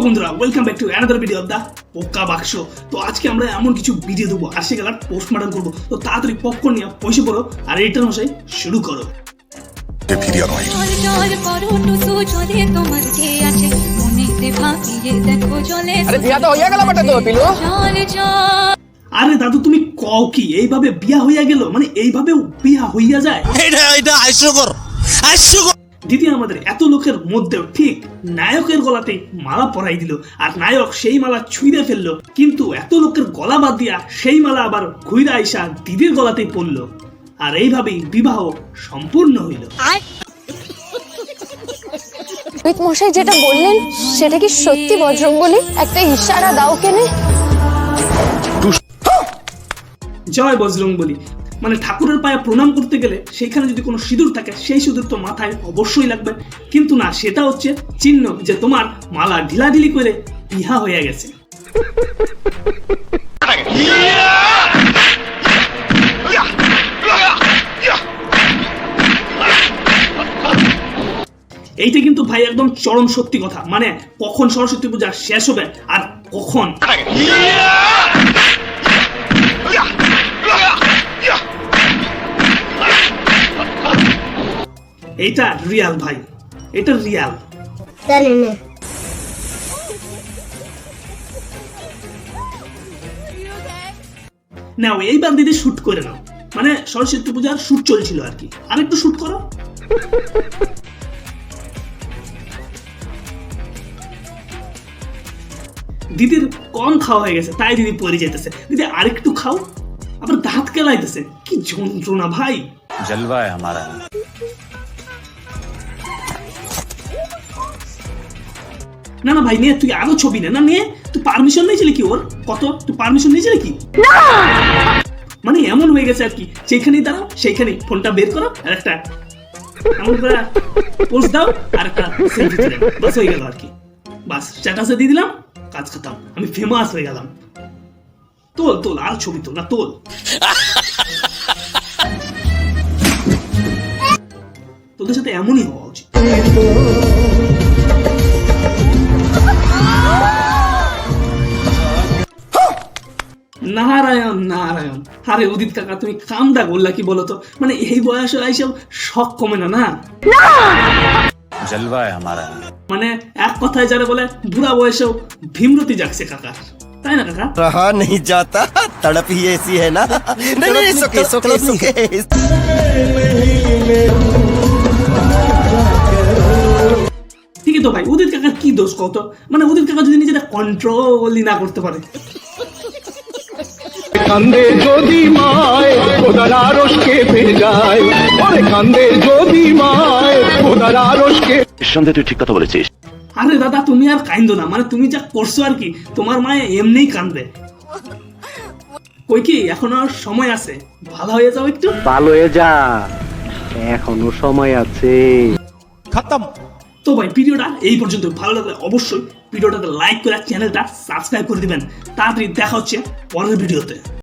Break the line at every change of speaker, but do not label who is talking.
বন্ধুরা welcome back to another video of the Poka Baksho. তো আজকে আমরা এমন কিছু ভিডিও দেবো আর সেগুলো পোস্টমর্টম করবো। তো তাড়াতাড়ি পপকর্ন নিয়ে পয়সা পড়ো আর রিটার্ন মশাই শুরু করো। আরে দাদু তুমি কও কি এইভাবে বিয়া হইয়া গেল, মানে এইভাবে বিয়া হইয়া যায়? দিদি আমাদের এত লোকের মধ্যেও ঠিক নায়কের গলাতে মালা পরাই দিল, আর নায়ক সেই মালা ছুঁড়ে ফেললো, কিন্তু এত লোকের গলা বাদ দিয়া সেই মালা আবার ঘুইরা আইসা দিদির গলাতেই পড়লো, আর এইভাবেই বিবাহ সম্পূর্ণ হইল।
মশাই যেটা বললেন সেটা কি সত্যি বজরঙ্গলী? একটা ইশারা দাও কেনে।
জয় বজরঙ্গলী। মানে ঠাকুরের পায়ে প্রণাম করতে গেলে সেখানে যদি কোনো সিঁদুর থাকে সেই সিঁদুর তো মাথায় অবশ্যই লাগবে, কিন্তু না, সেটা হচ্ছে চিহ্ন যে তোমার মালা ঢিলাঢিলি করে বিহা হয়ে গেছে। এইটা কিন্তু ভাই একদম চরম সত্যি কথা। মানে কখন সরস্বতী পূজা শেষ হবে আর কখন এটা রিয়াল ভাই, এটা রিয়াল। নাও এইবার দিদি শুট করে নাও, মানে সরস্বতী পূজার শুট চলছিল আর কি, আর একটু শুট করো। দিদির কম খাওয়া হয়ে গেছে তাই দিদি পরে যেতেছে। দিদি আরেকটু খাও, আবার দাঁত কেলাইতেছে, কি যন্ত্রণা ভাই।
জলवा है हमारा।
না না ভাই নিয়ে তুই আরো ছবি নে না, নিয়ে তুই পারমিশন নিয়েছিলি কি ওর? কত তুই পারমিশন নিয়েছিলি কি? মানে এমন হয়ে গেছে আর কি, যেখানেই দাঁড়াও সেইখানেই ফোনটা বের করো আর একটা এমন করে পোস্ট দাও আর একটা সেলফি তুলে নাও, বাস হয়ে গেল আর কি। বাস স্ট্যাটাসে দিয়ে দিলাম, কাজ খতম, আমি ফেমাস হয়ে গেলাম। তোল তোল আর ছবি তোল না, তোল। তোদের সাথে এমনই হওয়া উচিত। নারায়ণ নারায়ণ। আরে উদিত কাকা তুমি কামটা করলা কি বলতো? মানে এই বয়সে এইসব শখ কমে না না।
जलवा है हमारा।
মানে এক কথায় যারা বলে বুড়া বয়সেও ভীমরতি জাগছে কাকা, তাই না কাকা?
रहा नहीं जाता, तड़प ही ऐसी है ना। नहीं नहीं, सुके सुके सुके।
ঠিকই তো ভাই, উদিত কাকার কি দোষ কত? মানে উদিত কাকা যদি নিজেটা কন্ট্রোলই না করতে পারে।
কান্দে যদি মায় খোদার আরশকে ভেজায়, ওরে কান্দে যদি মায় খোদার আরশকে।
নিঃসন্দেহে তুই ঠিক কথা বলেছিস।
আরে দাদা তুমি আর কান্দো না, মানে তুমি যা করছো আর কি, তোমার মায়ে এমনিই কান্দবে। কই কি এখনো সময় আছে, ভালো হয়ে যাও একটু।
ভালো হয়ে যা, এখনো সময় আছে।
খতম।
তো ভাই ভিডিওটা এই পর্যন্ত। ভালো লাগলে অবশ্যই ভিডিওটাতে লাইক করে চ্যানেলটা সাবস্ক্রাইব করে দিবেন। তাড়াতাড়ি দেখা হচ্ছে পরের ভিডিওতে।